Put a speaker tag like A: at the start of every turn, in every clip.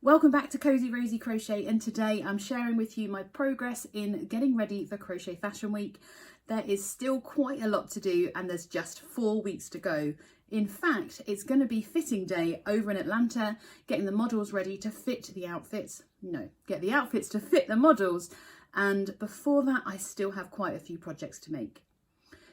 A: Welcome back to Cozy Rosy Crochet, and today I'm sharing with you my progress in getting ready for Crochet Fashion Week. There is still quite a lot to do and there's just 4 weeks to go. In fact, it's going to be fitting day over in Atlanta, getting the models ready to fit the outfits. No, get the outfits to fit the models. And before that, I still have quite a few projects to make.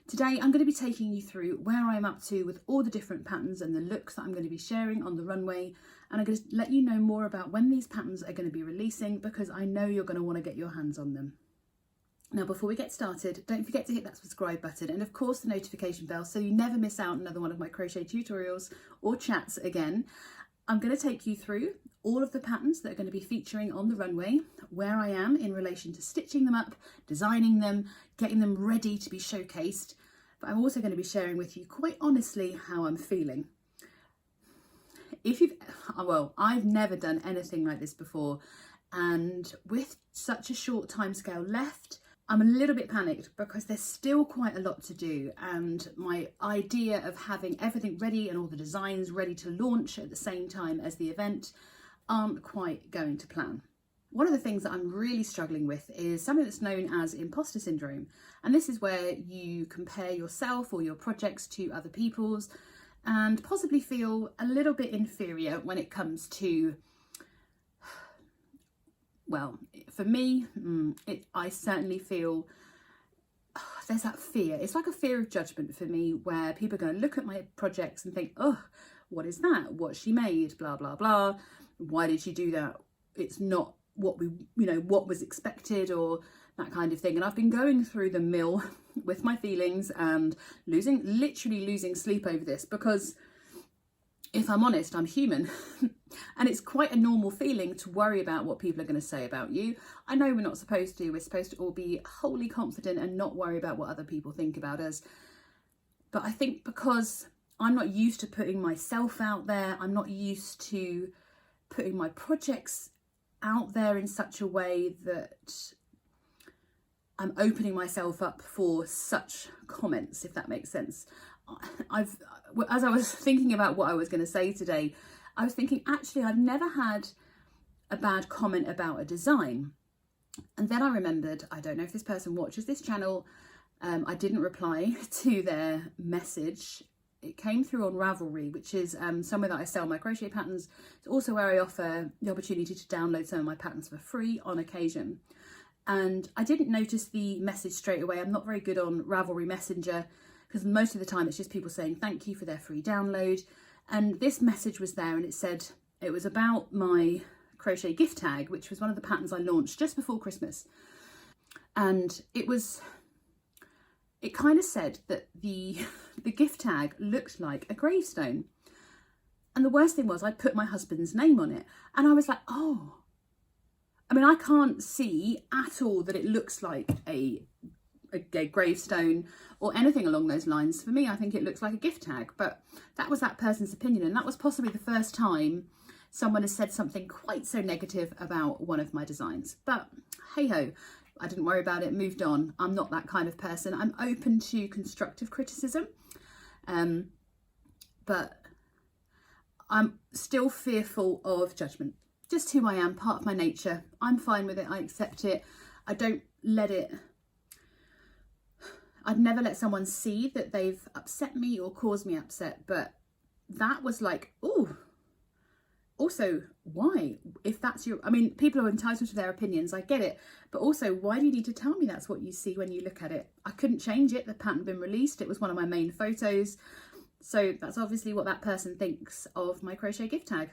A: Today, I'm going to be taking you through where I'm up to with all the different patterns and the looks that I'm going to be sharing on the runway. And I'm going to let you know more about when these patterns are going to be releasing, because I know you're going to want to get your hands on them. Now, before we get started, don't forget to hit that subscribe button and of course the notification bell so you never miss out another one of my crochet tutorials or chats again. I'm going to take you through all of the patterns that are going to be featuring on the runway, where I am in relation to stitching them up, designing them, getting them ready to be showcased. But I'm also going to be sharing with you quite honestly how I'm feeling. I've never done anything like this before, and with such a short timescale left, I'm a little bit panicked because there's still quite a lot to do, and my idea of having everything ready and all the designs ready to launch at the same time as the event aren't quite going to plan. One of the things that I'm really struggling with is something that's known as imposter syndrome, and this is where you compare yourself or your projects to other people's and possibly feel a little bit inferior when it comes to, well, for me, I certainly feel there's that fear. It's like a fear of judgment for me, where people are going to look at my projects and think, oh, what is that? What she made? Blah, blah, blah. Why did she do that? It's not what what was expected, or that kind of thing. And I've been going through the mill with my feelings and literally losing sleep over this, because if I'm honest, I'm human. And it's quite a normal feeling to worry about what people are going to say about you. I know we're not supposed to. We're supposed to all be wholly confident and not worry about what other people think about us. But I think because I'm not used to putting myself out there, I'm not used to putting my projects out there in such a way that I'm opening myself up for such comments, if that makes sense. As I was thinking about what I was going to say today, I was thinking, actually, I've never had a bad comment about a design. And then I remembered, I don't know if this person watches this channel, I didn't reply to their message. It came through on Ravelry, which is somewhere that I sell my crochet patterns. It's also where I offer the opportunity to download some of my patterns for free on occasion. And I didn't notice the message straight away. I'm not very good on Ravelry Messenger, because most of the time it's just people saying thank you for their free download. And this message was there, and it said it was about my crochet gift tag, which was one of the patterns I launched just before Christmas. And it kind of said that the gift tag looked like a gravestone. And the worst thing was, I put my husband's name on it, and I was like, oh, I mean, I can't see at all that it looks like a gravestone or anything along those lines. For me, I think it looks like a gift tag, but that was that person's opinion. And that was possibly the first time someone has said something quite so negative about one of my designs. But hey ho, I didn't worry about it, moved on. I'm not that kind of person. I'm open to constructive criticism, but I'm still fearful of judgment. Just who I am, part of my nature. I'm fine with it, I accept it. I don't let it, I'd never let someone see that they've upset me or caused me upset, but that was like, oh, also, why? If that's your, I mean, people are entitled to their opinions, I get it, but also, why do you need to tell me that's what you see when you look at it? I couldn't change it, the pattern had been released, it was one of my main photos, so that's obviously what that person thinks of my crochet gift tag.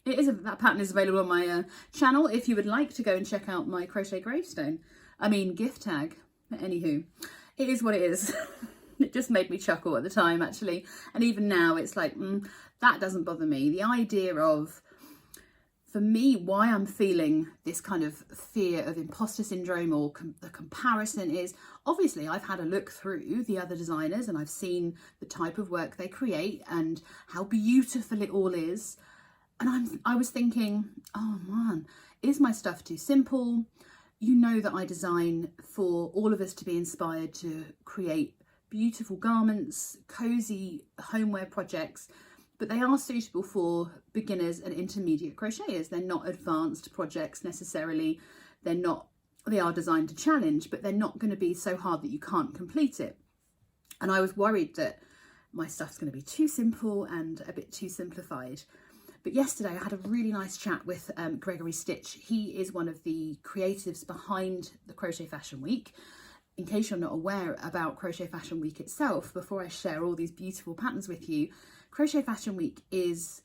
A: That pattern is available on my channel if you would like to go and check out my crochet gift tag. Anywho, it is what it is. It just made me chuckle at the time, actually, and even now it's like, that doesn't bother me. The idea of, for me, why I'm feeling this kind of fear of imposter syndrome or the comparison is, obviously I've had a look through the other designers and I've seen the type of work they create and how beautiful it all is. And I was thinking, oh man, is my stuff too simple? You know that I design for all of us to be inspired to create beautiful garments, cozy homeware projects, but but they are suitable for beginners and intermediate crocheters. They're not advanced projects necessarily. They are designed to challenge, but they're not going to be so hard that you can't complete it. And I was worried that my stuff's going to be too simple and a bit too simplified. But yesterday I had a really nice chat with Gregory Stitch. He is one of the creatives behind the Crochet Fashion Week. In case you're not aware about Crochet Fashion Week itself, before I share all these beautiful patterns with you, Crochet Fashion Week is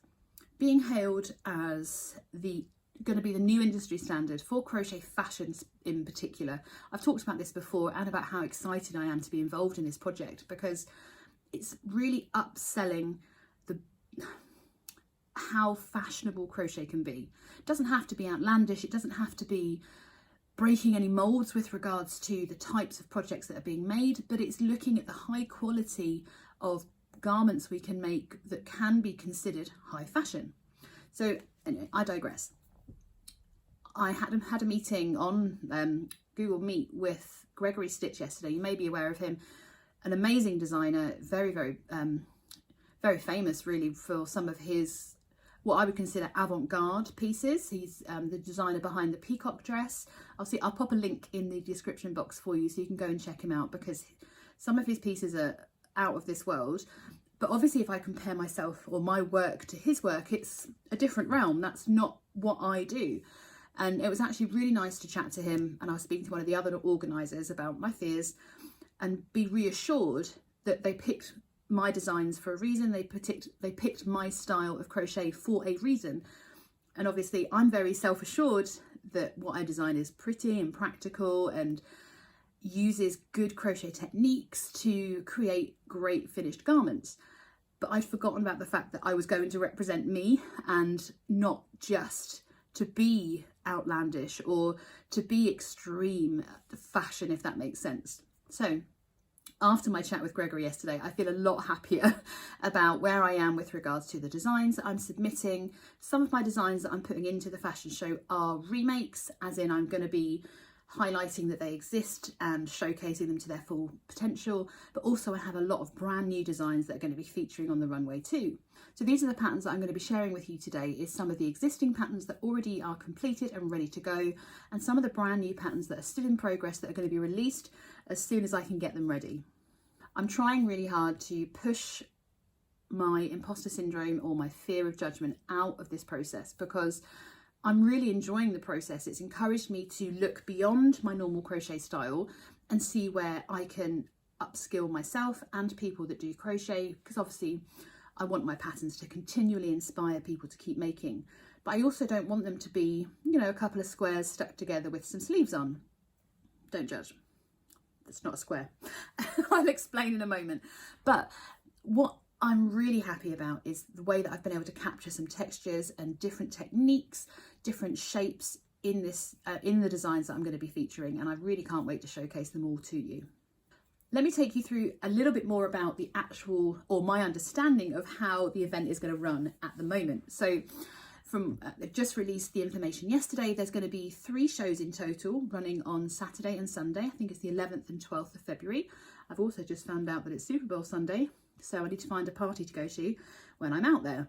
A: being hailed as going to be the new industry standard for crochet fashion in particular. I've talked about this before and about how excited I am to be involved in this project, because it's really upselling how fashionable crochet can be. It doesn't have to be outlandish, it doesn't have to be breaking any molds with regards to the types of projects that are being made, but it's looking at the high quality of garments we can make that can be considered high fashion. So anyway, I digress. I had a meeting on Google Meet with Gregory Stitch yesterday. You may be aware of him, an amazing designer, very, very, very famous really for some of his what I would consider avant-garde pieces. He's the designer behind the peacock dress. I'll pop a link in the description box for you so you can go and check him out, because some of his pieces are out of this world. But obviously if I compare myself or my work to his work, it's a different realm. That's not what I do. And it was actually really nice to chat to him, and I was speaking to one of the other organisers about my fears and be reassured that they picked my designs for a reason. They picked my style of crochet for a reason. And obviously I'm very self-assured that what I design is pretty and practical and uses good crochet techniques to create great finished garments. But I'd forgotten about the fact that I was going to represent me and not just to be outlandish or to be extreme fashion, if that makes sense. So after my chat with Gregory yesterday, I feel a lot happier about where I am with regards to the designs that I'm submitting. Some of my designs that I'm putting into the fashion show are remakes, as in I'm going to be highlighting that they exist and showcasing them to their full potential. But also I have a lot of brand new designs that are going to be featuring on the runway too. So these are the patterns that I'm going to be sharing with you today, is some of the existing patterns that already are completed and ready to go, and some of the brand new patterns that are still in progress that are going to be released as soon as I can get them ready. I'm trying really hard to push my imposter syndrome or my fear of judgment out of this process, because I'm really enjoying the process. It's encouraged me to look beyond my normal crochet style and see where I can upskill myself and people that do crochet, because obviously I want my patterns to continually inspire people to keep making. But I also don't want them to be, a couple of squares stuck together with some sleeves on. Don't judge. It's not a square. I'll explain in a moment. But what I'm really happy about is the way that I've been able to capture some textures and different techniques, different shapes in this in the designs that I'm going to be featuring, and I really can't wait to showcase them all to you. Let me take you through a little bit more about the actual, or my understanding of how the event is going to run at the moment. So they've just released the information yesterday. There's going to be 3 shows in total running on Saturday and Sunday. I think it's the 11th and 12th of February. I've also just found out that it's Super Bowl Sunday, so I need to find a party to go to when I'm out there.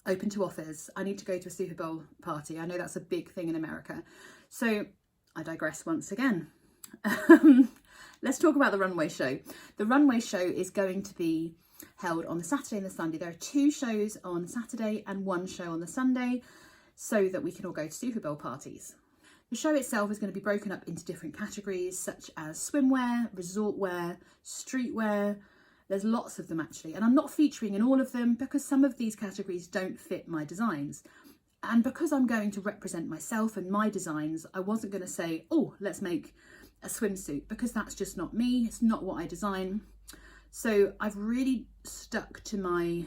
A: Open to offers. I need to go to a Super Bowl party. I know that's a big thing in America. So I digress once again. Let's talk about the runway show. The runway show is going to be held on the Saturday and the Sunday. There are 2 shows on Saturday and 1 show on the Sunday, so that we can all go to Super Bowl parties. The show itself is going to be broken up into different categories, such as swimwear, resort wear, streetwear. There's lots of them actually, and I'm not featuring in all of them because some of these categories don't fit my designs. And because I'm going to represent myself and my designs, I wasn't going to say, oh, let's make a swimsuit, because that's just not me. It's not what I design. So I've really stuck to my,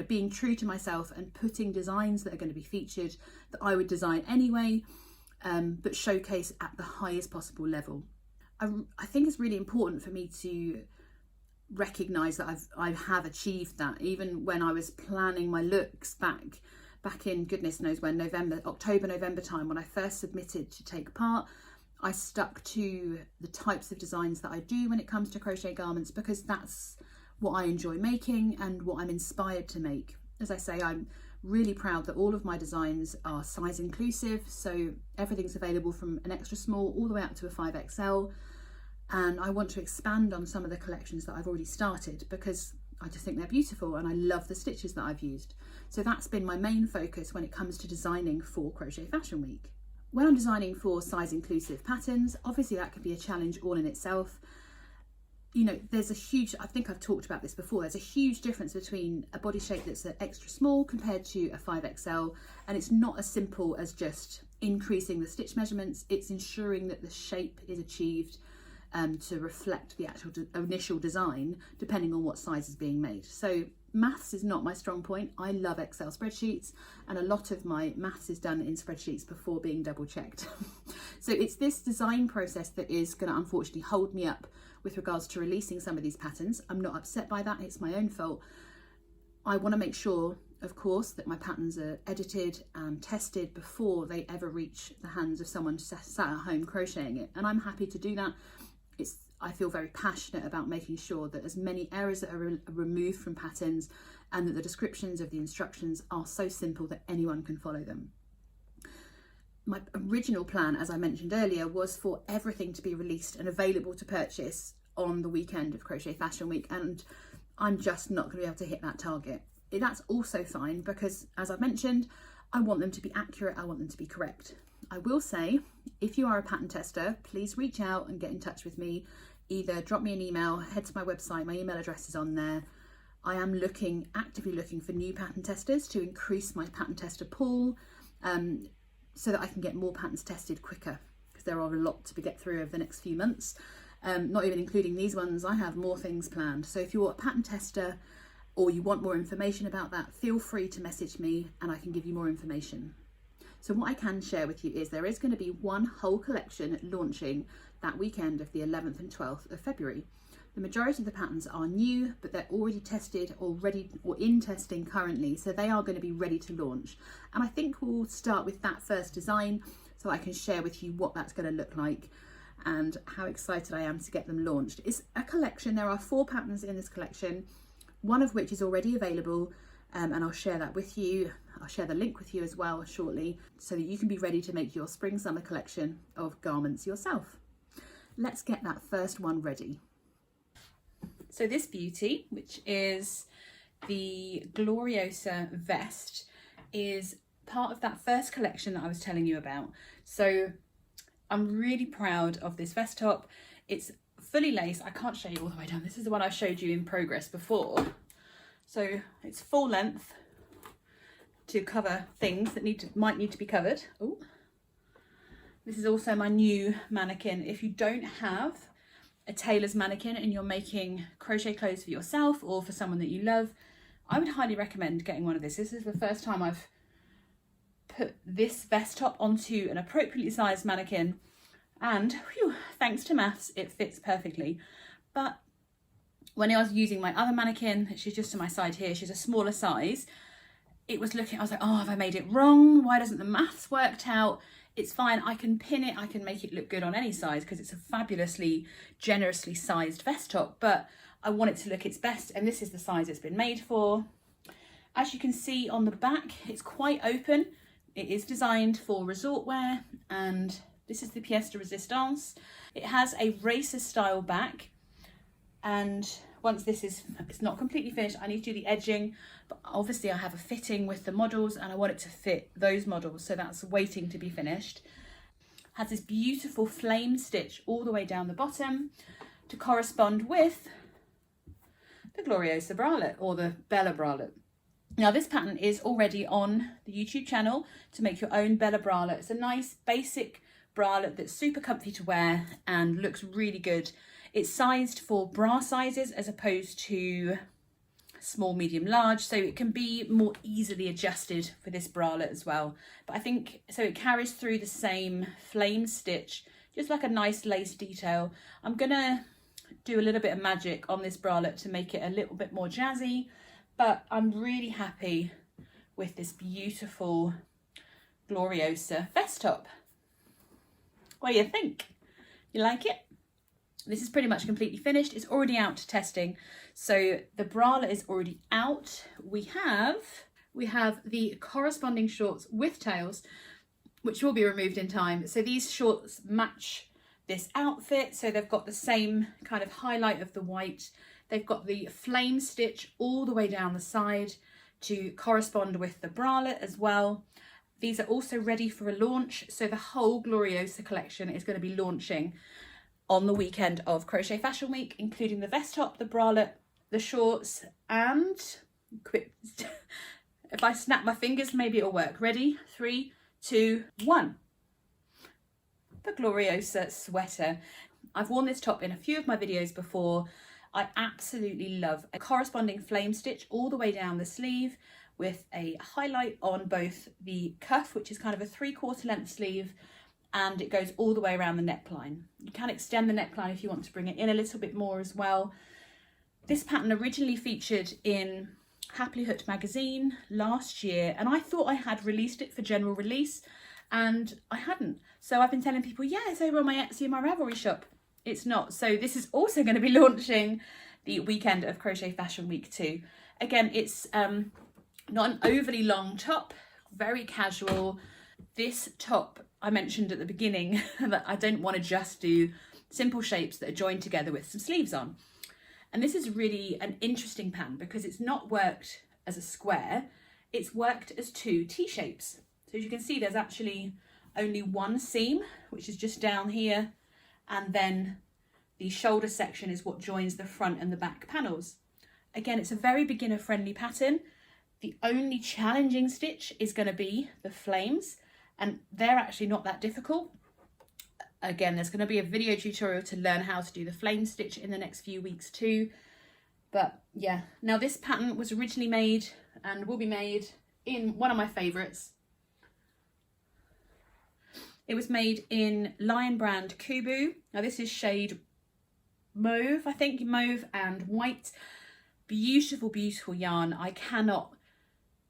A: being true to myself and putting designs that are going to be featured that I would design anyway, but showcase at the highest possible level. I think it's really important for me to recognise that I have achieved that, even when I was planning my looks back in goodness knows when, October, November time, when I first submitted to take part. I stuck to the types of designs that I do when it comes to crochet garments, because that's what I enjoy making and what I'm inspired to make. As I say, I'm really proud that all of my designs are size inclusive, so everything's available from an extra small all the way up to a 5XL. And I want to expand on some of the collections that I've already started because I just think they're beautiful and I love the stitches that I've used. So that's been my main focus when it comes to designing for Crochet Fashion Week. When I'm designing for size inclusive patterns, obviously that can be a challenge all in itself. You know, there's a huge, I think I've talked about this before, there's a huge difference between a body shape that's an extra small compared to a 5XL, and it's not as simple as just increasing the stitch measurements, it's ensuring that the shape is achieved to reflect the actual initial design, depending on what size is being made. So maths is not my strong point. I love Excel spreadsheets, and a lot of my maths is done in spreadsheets before being double checked. So it's this design process that is going to unfortunately hold me up with regards to releasing some of these patterns. I'm not upset by that, it's my own fault. I want to make sure, of course, that my patterns are edited and tested before they ever reach the hands of someone sat at home crocheting it, and I'm happy to do that. I feel very passionate about making sure that as many errors that are removed from patterns, and that the descriptions of the instructions are so simple that anyone can follow them. My original plan, as I mentioned earlier, was for everything to be released and available to purchase on the weekend of Crochet Fashion Week, and I'm just not going to be able to hit that target. That's also fine because, as I've mentioned, I want them to be accurate, I want them to be correct. I will say, if you are a pattern tester, please reach out and get in touch with me. Either drop me an email, head to my website, my email address is on there. I am actively looking for new pattern testers to increase my pattern tester pool, so that I can get more patterns tested quicker, because there are a lot to get through over the next few months. Not even including these ones, I have more things planned. So if you're a pattern tester or you want more information about that, feel free to message me and I can give you more information. So what I can share with you is there is going to be one whole collection launching that weekend of the 11th and 12th of February. The majority of the patterns are new, but they're already tested or in testing currently, so they are going to be ready to launch. And I think we'll start with that first design so I can share with you what that's going to look like and how excited I am to get them launched. It's a collection, there are 4 patterns in this collection, one of which is already available, and I'll share that with you. I'll share the link with you as well shortly, so that you can be ready to make your spring summer collection of garments yourself. Let's get that first one ready. So this beauty, which is the Gloriosa vest, is part of that first collection that I was telling you about. So I'm really proud of this vest top. It's fully laced. I can't show you all the way down. This is the one I showed you in progress before. So it's full length to cover things that might need to be covered. Oh, this is also my new mannequin. If you don't have a tailor's mannequin and you're making crochet clothes for yourself or for someone that you love, I would highly recommend getting one of this. This is the first time I've put this vest top onto an appropriately sized mannequin, and whew, thanks to maths, it fits perfectly. But when I was using my other mannequin, she's just to my side here, she's a smaller size, I was like, oh, have I made it wrong? Why doesn't the maths worked out? It's fine, I can pin it, I can make it look good on any size because it's a fabulously generously sized vest top, but I want it to look its best, and this is the size it's been made for. As you can see on the back, it's quite open. It is designed for resort wear, and this is the pièce de résistance. It has a racer style back, and once it's not completely finished, I need to do the edging, but obviously I have a fitting with the models and I want it to fit those models, so that's waiting to be finished. Has this beautiful flame stitch all the way down the bottom to correspond with the Gloriosa bralette, or the Bella bralette. Now this pattern is already on the YouTube channel to make your own Bella bralette. It's a nice basic bralette that's super comfy to wear and looks really good. It's sized for bra sizes as opposed to small, medium, large, so it can be more easily adjusted for this bralette as well. But I think, so it carries through the same flame stitch, just like a nice lace detail. I'm gonna do a little bit of magic on this bralette to make it a little bit more jazzy, but I'm really happy with this beautiful Gloriosa vest top. What do you think? You like it? This is pretty much completely finished. It's already out to testing. So the bralette is already out. We have we have the corresponding shorts with tails, which will be removed in time. So these shorts match this outfit. So they've got the same kind of highlight of the white. They've got the flame stitch all the way down the side to correspond with the bralette as well. These are also ready for a launch. So the whole Gloriosa collection is going to be launching on the weekend of Crochet Fashion Week, including the vest top, the bralette, the shorts, and if I snap my fingers, maybe it'll work. Ready? 3, 2, 1. The Gloriosa sweater. I've worn this top in a few of my videos before. I absolutely love a corresponding flame stitch all the way down the sleeve with a highlight on both the cuff, which is kind of a 3/4 length sleeve, and it goes all the way around the neckline. You can extend the neckline if you want to bring it in a little bit more as well. This pattern originally featured in Happily Hooked magazine last year, and I thought I had released it for general release, and I hadn't. So I've been telling people, yeah, it's over on my Etsy and my Ravelry shop. It's not. So this is also going to be launching the weekend of Crochet Fashion Week too. Again, it's not an overly long top, very casual. This top, I mentioned at the beginning that I don't want to just do simple shapes that are joined together with some sleeves on. And this is really an interesting pattern because it's not worked as a square, it's worked as 2 T-shapes. So as you can see, there's actually only one seam, which is just down here, and then the shoulder section is what joins the front and the back panels. Again, it's a very beginner friendly pattern. The only challenging stitch is going to be the flames, and they're actually not that difficult. Again, there's going to be a video tutorial to learn how to do the flame stitch in the next few weeks too. But yeah, now this pattern was originally made and will be made in one of my favourites. It was made in Lion Brand Kubu. Now this is shade mauve, I think, mauve and white. Beautiful, beautiful yarn. I cannot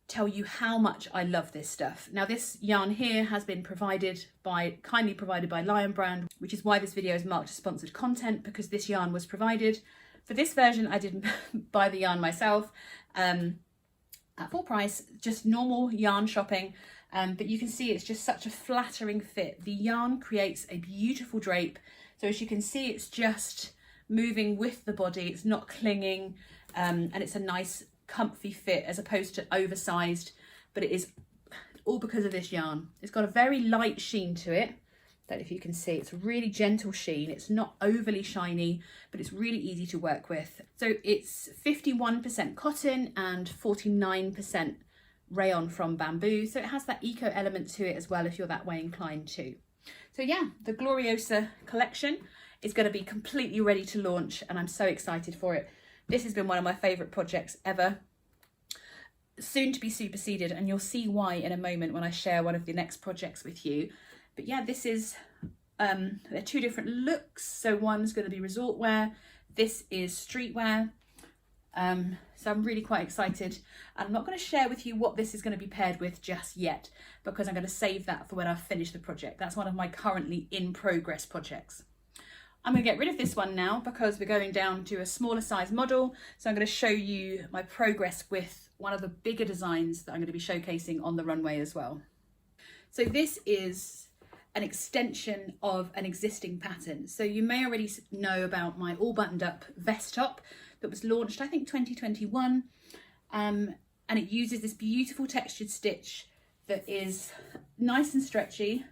A: tell you how much I love this stuff. Now this yarn here has been kindly provided by Lion Brand, which is why this video is marked as sponsored content, because this yarn was provided. For this version, I didn't buy the yarn myself at full price, just normal yarn shopping. But you can see it's just such a flattering fit. The yarn creates a beautiful drape. So as you can see, it's just moving with the body. It's not clinging, and it's a nice comfy fit as opposed to oversized, but it is all because of this yarn. It's got a very light sheen to it. Don't know if you can see, it's a really gentle sheen. It's not overly shiny, but it's really easy to work with. So it's 51% cotton and 49% rayon from bamboo. So it has that eco element to it as well, if you're that way inclined too. So yeah, the Gloriosa collection is going to be completely ready to launch, and I'm so excited for it. This has been one of my favourite projects ever. Soon to be superseded, and you'll see why in a moment when I share one of the next projects with you. But yeah, this is, they're 2 different looks. So one's going to be resort wear, this is streetwear. So I'm really quite excited. I'm not going to share with you what this is going to be paired with just yet, because I'm going to save that for when I finish the project. That's one of my currently in progress projects. I'm going to get rid of this one now because we're going down to a smaller size model. So I'm going to show you my progress with one of the bigger designs that I'm going to be showcasing on the runway as well. So this is an extension of an existing pattern. So you may already know about my all buttoned up vest top that was launched, I think 2021. And it uses this beautiful textured stitch that is nice and stretchy.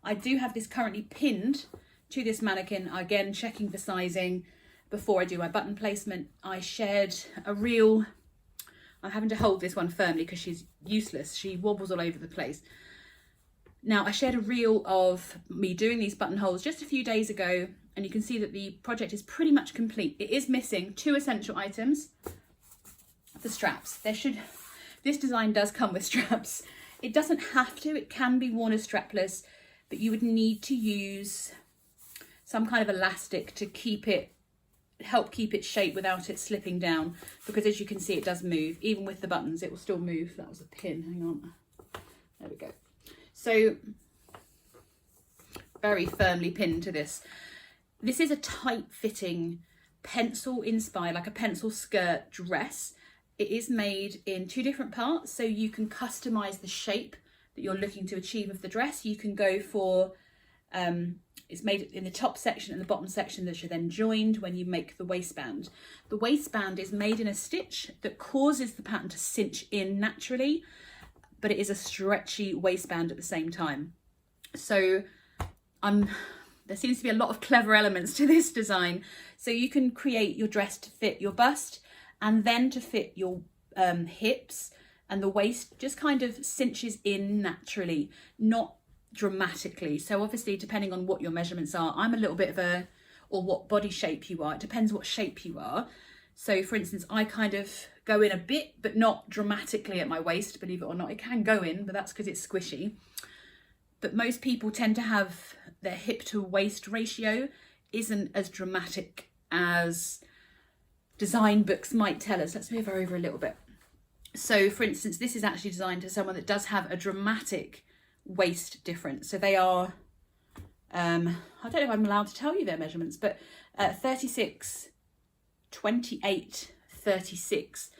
A: I do have this currently pinned to this mannequin, again checking for sizing before I do my button placement. I shared a reel. I'm having to hold this one firmly because she's useless. She wobbles all over the place. Now I shared a reel of me doing these buttonholes just a few days ago, and you can see that the project is pretty much complete. It is missing 2 essential items. The straps. This design does come with straps. It doesn't have to, it can be worn as strapless, but you would need to use some kind of elastic to help keep its shape without it slipping down, because as you can see it does move. Even with the buttons it will still move. That was a pin, hang on, there we go. So very firmly pinned to this. This is a tight fitting pencil inspired, like a pencil skirt dress. It is made in 2 different parts, so you can customize the shape that you're looking to achieve of the dress. You can go for, it's made in the top section and the bottom section that are then joined when you make the waistband. The waistband is made in a stitch that causes the pattern to cinch in naturally, but it is a stretchy waistband at the same time. So there seems to be a lot of clever elements to this design. So you can create your dress to fit your bust and then to fit your hips, and the waist just kind of cinches in naturally, not dramatically. So obviously, depending on what your measurements are, I'm a little bit of a, or what body shape you are, it depends what shape you are. So for instance, I kind of go in a bit, but not dramatically at my waist, believe it or not. It can go in, but that's because it's squishy. But most people tend to have their hip to waist ratio isn't as dramatic as design books might tell us. Let's move over a little bit. So for instance, this is actually designed to someone that does have a dramatic waist difference. So they are, I don't know if I'm allowed to tell you their measurements, but 36, 28, 36.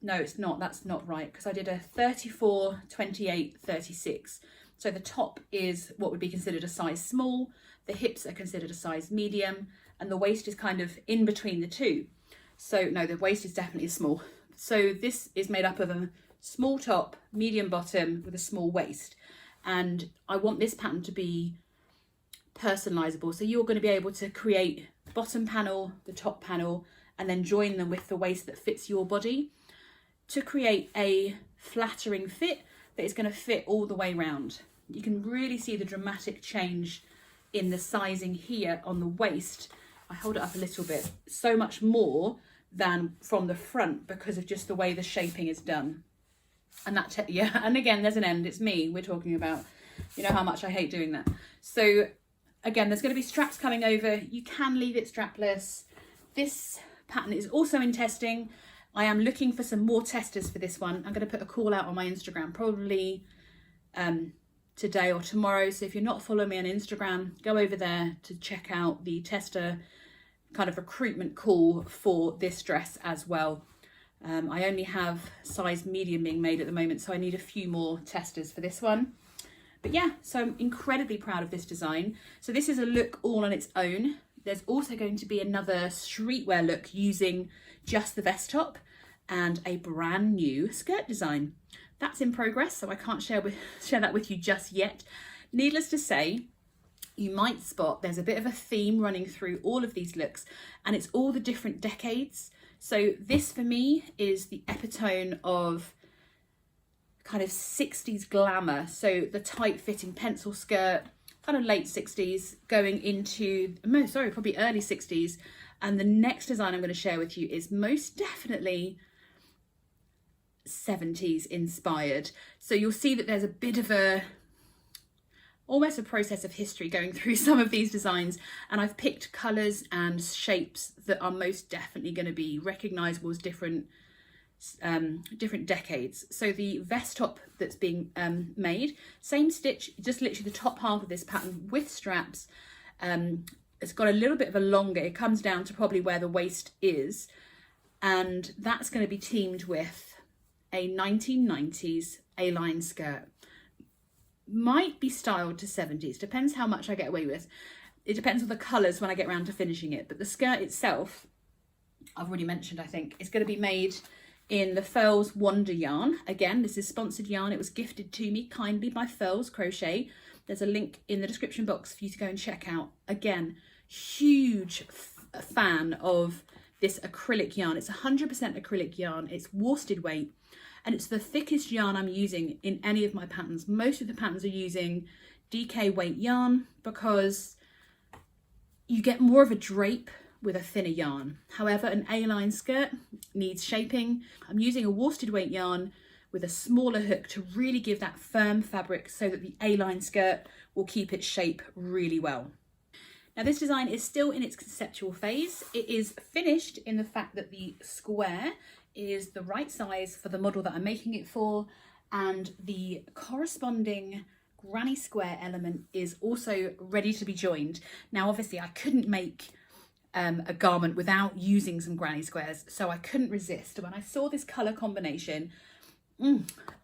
A: No, it's not, that's not right, because I did a 34, 28, 36. So the top is what would be considered a size small, the hips are considered a size medium, and the waist is kind of in between the two. So no, the waist is definitely small. So this is made up of a small top, medium bottom with a small waist. And I want this pattern to be personalizable. So you're going to be able to create the bottom panel, the top panel, and then join them with the waist that fits your body to create a flattering fit that is going to fit all the way round. You can really see the dramatic change in the sizing here on the waist. I hold it up a little bit, so much more than from the front because of just the way the shaping is done. And that, yeah, and again, there's an end, it's me we're talking about. You know how much I hate doing that. So again, there's going to be straps coming over. You can leave it strapless. This pattern is also in testing. I am looking for some more testers for this one. I'm going to put a call out on my Instagram probably today or tomorrow. So if you're not following me on Instagram, go over there to check out the tester kind of recruitment call for this dress as well. I only have size medium being made at the moment, so I need a few more testers for this one. But yeah, so I'm incredibly proud of this design. So this is a look all on its own. There's also going to be another streetwear look using just the vest top and a brand new skirt design. That's in progress, so I can't share that with you just yet. Needless to say, you might spot there's a bit of a theme running through all of these looks, and it's all the different decades. So this for me is the epitome of kind of 60s glamour. So the tight fitting pencil skirt, kind of late 60s going into, probably early 60s. And the next design I'm going to share with you is most definitely 70s inspired. So you'll see that there's a bit of almost a process of history going through some of these designs, and I've picked colours and shapes that are most definitely going to be recognisable as different decades. So the vest top that's being made, same stitch, just literally the top half of this pattern with straps. It's got a little bit of a longer, it comes down to probably where the waist is, and that's going to be teamed with a 1990s A-line skirt. Might be styled to 70s, depends how much I get away with. It depends on the colours when I get around to finishing it, but the skirt itself, I've already mentioned, I think, is going to be made in the Furls Wonder yarn. Again, this is sponsored yarn. It was gifted to me kindly by Furls Crochet. There's a link in the description box for you to go and check out. Again, huge fan of this acrylic yarn. It's 100% acrylic yarn. It's worsted weight, and it's the thickest yarn I'm using in any of my patterns. Most of the patterns are using DK weight yarn because you get more of a drape with a thinner yarn. However, an A-line skirt needs shaping. I'm using a worsted weight yarn with a smaller hook to really give that firm fabric so that the A-line skirt will keep its shape really well. Now this design is still in its conceptual phase. It is finished in the fact that the square is the right size for the model that I'm making it for, and the corresponding granny square element is also ready to be joined. Now obviously I couldn't make a garment without using some granny squares. So I couldn't resist. When I saw this colour combination,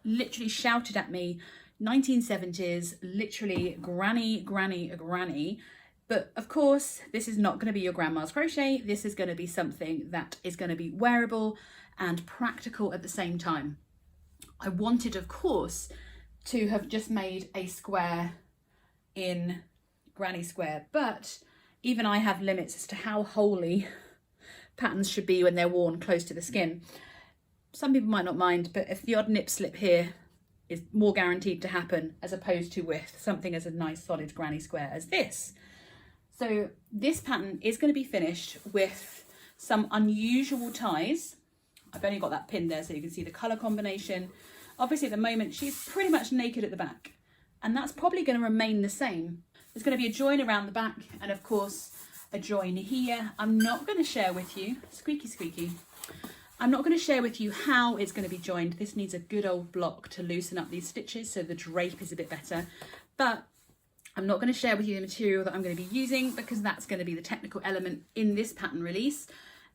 A: literally shouted at me, 1970s, literally granny, granny, granny. But of course, this is not going to be your grandma's crochet. This is going to be something that is going to be wearable and practical at the same time. I wanted, of course, to have just made a square in granny square, but even I have limits as to how wholly patterns should be when they're worn close to the skin. Some people might not mind, but if the odd nip slip here is more guaranteed to happen as opposed to with something as a nice solid granny square as this. So this pattern is going to be finished with some unusual ties. I've only got that pin there so you can see the colour combination. Obviously at the moment she's pretty much naked at the back, and that's probably going to remain the same. There's going to be a join around the back and of course a join here. I'm not going to share with you, squeaky squeaky, I'm not going to share with you how it's going to be joined. This needs a good old block to loosen up these stitches so the drape is a bit better. But I'm not going to share with you the material that I'm going to be using because that's going to be the technical element in this pattern release.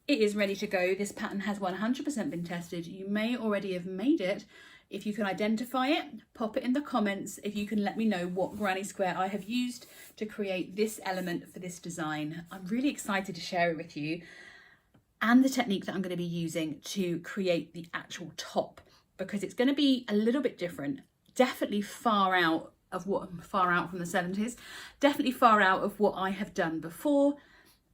A: It is ready to go. This pattern has 100% been tested. You may already have made it. If you can identify it, pop it in the comments. If you can let me know what granny square I have used to create this element for this design. I'm really excited to share it with you, and the technique that I'm going to be using to create the actual top, because it's going to be a little bit different. Definitely far out from the 70s, definitely far out of what I have done before.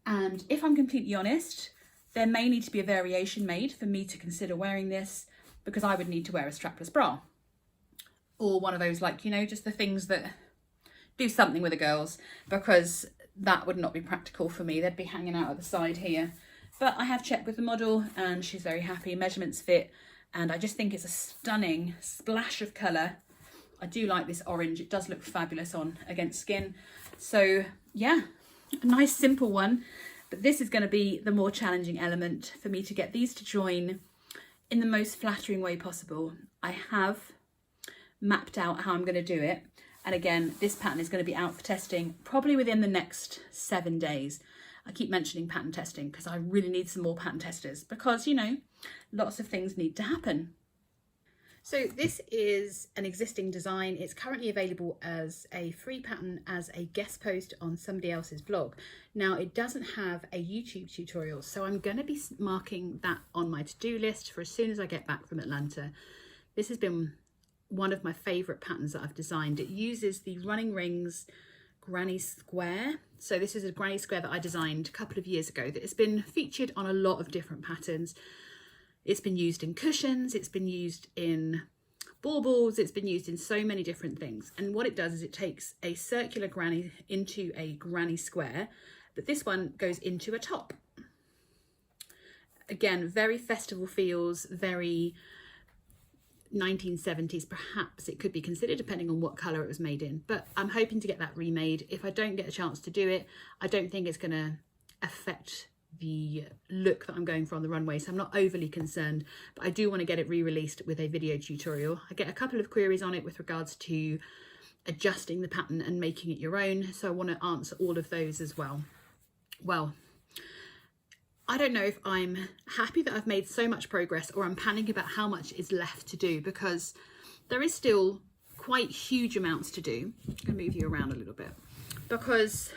A: And if I'm completely honest, there may need to be a variation made for me to consider wearing this, because I would need to wear a strapless bra or one of those, like, you know, just the things that do something with the girls, because that would not be practical for me. They'd be hanging out at the side here. But I have checked with the model and she's very happy. Measurements fit, and I just think it's a stunning splash of colour. I do like this orange. It does look fabulous on against skin. So yeah, a nice simple one. But this is going to be the more challenging element for me to get these to join in the most flattering way possible. I have mapped out how I'm going to do it. And again, this pattern is going to be out for testing probably within the next 7 days. I keep mentioning pattern testing because I really need some more pattern testers, because, you know, lots of things need to happen. So this is an existing design. It's currently available as a free pattern as a guest post on somebody else's blog. Now, it doesn't have a YouTube tutorial, so I'm going to be marking that on my to-do list for as soon as I get back from Atlanta. This has been one of my favourite patterns that I've designed. It uses the Running Rings granny square. So this is a granny square that I designed a couple of years ago that has been featured on a lot of different patterns. It's been used in cushions, it's been used in baubles, it's been used in so many different things. And what it does is it takes a circular granny into a granny square, but this one goes into a top. Again, very festival feels, very 1970s perhaps it could be considered, depending on what colour it was made in. But I'm hoping to get that remade. If I don't get a chance to do it, I don't think it's going to affect the look that I'm going for on the runway, so I'm not overly concerned. But I do want to get it re-released with a video tutorial. I get a couple of queries on it with regards to adjusting the pattern and making it your own, so I want to answer all of those as well. Well, I don't know if I'm happy that I've made so much progress or I'm panicking about how much is left to do, because there is still quite huge amounts to do. I'm going to move you around a little bit because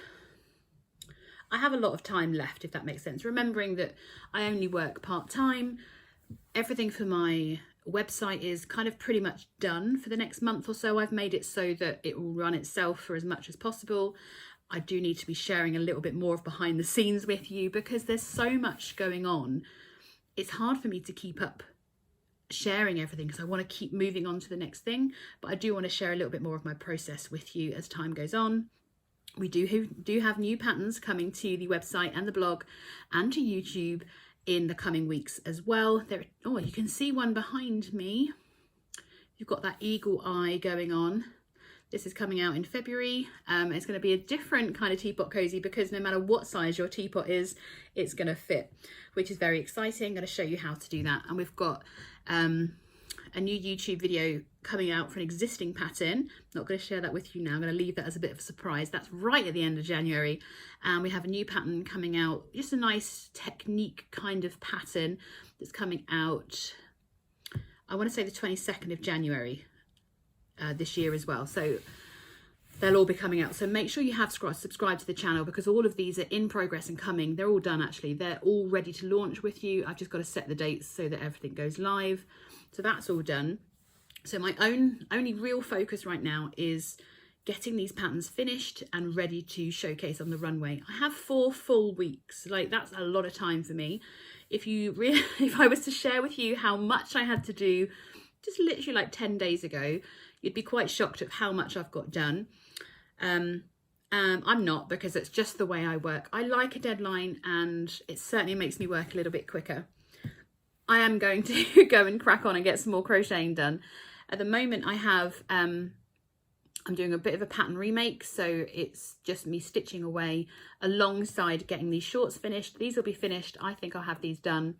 A: I have a lot of time left, if that makes sense. Remembering that I only work part-time. Everything for my website is kind of pretty much done for the next month or so. I've made it so that it will run itself for as much as possible. I do need to be sharing a little bit more of behind the scenes with you because there's so much going on. It's hard for me to keep up sharing everything because I want to keep moving on to the next thing. But I do want to share a little bit more of my process with you as time goes on. We do have new patterns coming to the website and the blog and to YouTube in the coming weeks as well. Oh, you can see one behind me. You've got that eagle eye going on. This is coming out in February. It's going to be a different kind of teapot cozy because no matter what size your teapot is, it's going to fit, which is very exciting. I'm going to show you how to do that. And we've got a new YouTube video coming out for an existing pattern. Not going to share that with you now. I'm going to leave that as a bit of a surprise. That's right at the end of January. And we have a new pattern coming out, just a nice technique kind of pattern that's coming out, I want to say the 22nd of January this year as well. So they'll all be coming out. So make sure you have subscribed to the channel, because all of these are in progress and coming. They're all done actually. They're all ready to launch with you. I've just got to set the dates so that everything goes live. So that's all done. So my only real focus right now is getting these patterns finished and ready to showcase on the runway. I have 4 full weeks. Like, that's a lot of time for me. If I was to share with you how much I had to do just literally like 10 days ago, you'd be quite shocked at how much I've got done. I'm not, because it's just the way I work. I like a deadline, and it certainly makes me work a little bit quicker. I am going to go and crack on and get some more crocheting done. At the moment I have, I'm doing a bit of a pattern remake, so it's just me stitching away alongside getting these shorts finished. These will be finished. I think I'll have these done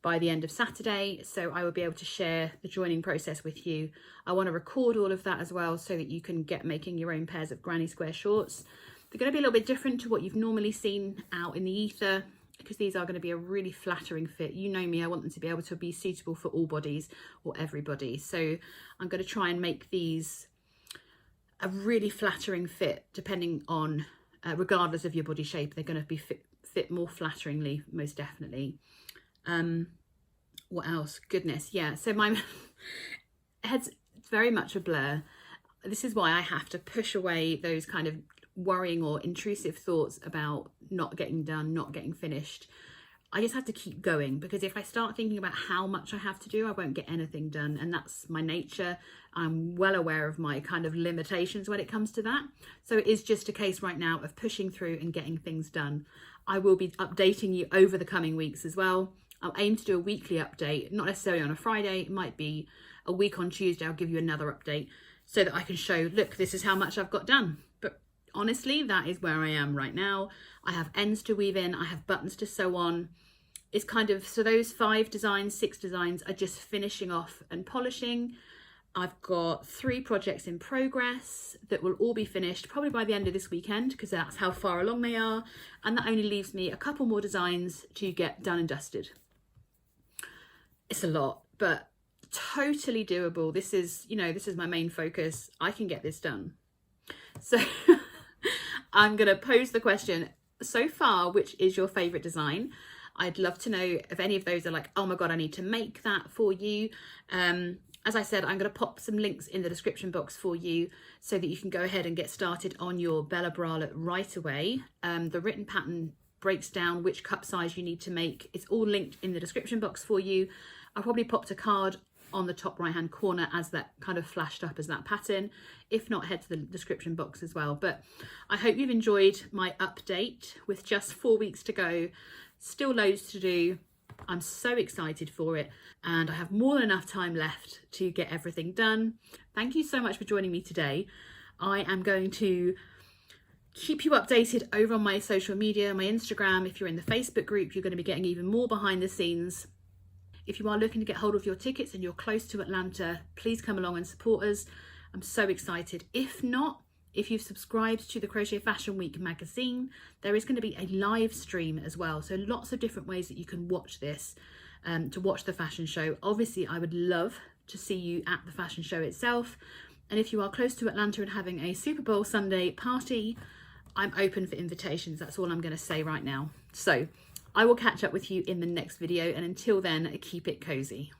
A: by the end of Saturday, so I will be able to share the joining process with you. I want to record all of that as well, so that you can get making your own pairs of granny square shorts. They're going to be a little bit different to what you've normally seen out in the ether, because these are going to be a really flattering fit. You know me, I want them to be able to be suitable for all bodies or everybody. So I'm going to try and make these a really flattering fit, depending on, regardless of your body shape, they're going to be fit more flatteringly, most definitely. What else? Goodness, yeah. So my head's very much a blur. This is why I have to push away those kind of worrying or intrusive thoughts about not getting done, not getting finished. I just have to keep going, because if I start thinking about how much I have to do, I won't get anything done. And that's my nature. I'm well aware of my kind of limitations when it comes to that. So it is just a case right now of pushing through and getting things done. I will be updating you over the coming weeks as well. I'll aim to do a weekly update, not necessarily on a Friday. It might be a week on Tuesday. I'll give you another update so that I can show, look, this is how much I've got done. But honestly, that is where I am right now. I have ends to weave in. I have buttons to sew on. It's kind of, so those 5 designs, 6 designs are just finishing off and polishing. I've got 3 projects in progress that will all be finished probably by the end of this weekend, because that's how far along they are. And that only leaves me a couple more designs to get done and dusted. It's a lot, but totally doable. This is, you know, this is my main focus. I can get this done. So I'm going to pose the question, so far, which is your favorite design? I'd love to know if any of those are like, oh my God, I need to make that for you. As I said, I'm going to pop some links in the description box for you so that you can go ahead and get started on your Bella bralette right away. The written pattern breaks down which cup size you need to make. It's all linked in the description box for you. I probably popped a card on the top right hand corner as that kind of flashed up as that pattern. If not, head to the description box as well. But I hope you've enjoyed my update with just 4 weeks to go. Still loads to do. I'm so excited for it, and I have more than enough time left to get everything done. Thank you so much for joining me today. I am going to keep you updated over on my social media, my Instagram. If you're in the Facebook group, you're going to be getting even more behind the scenes. If you are looking to get hold of your tickets and you're close to Atlanta, please come along and support us. I'm so excited. If not, if you've subscribed to the Crochet Fashion Week magazine, there is going to be a live stream as well. So lots of different ways that you can watch this, to watch the fashion show. Obviously, I would love to see you at the fashion show itself. And if you are close to Atlanta and having a Super Bowl Sunday party, I'm open for invitations. That's all I'm going to say right now. So I will catch up with you in the next video. And until then, keep it cozy.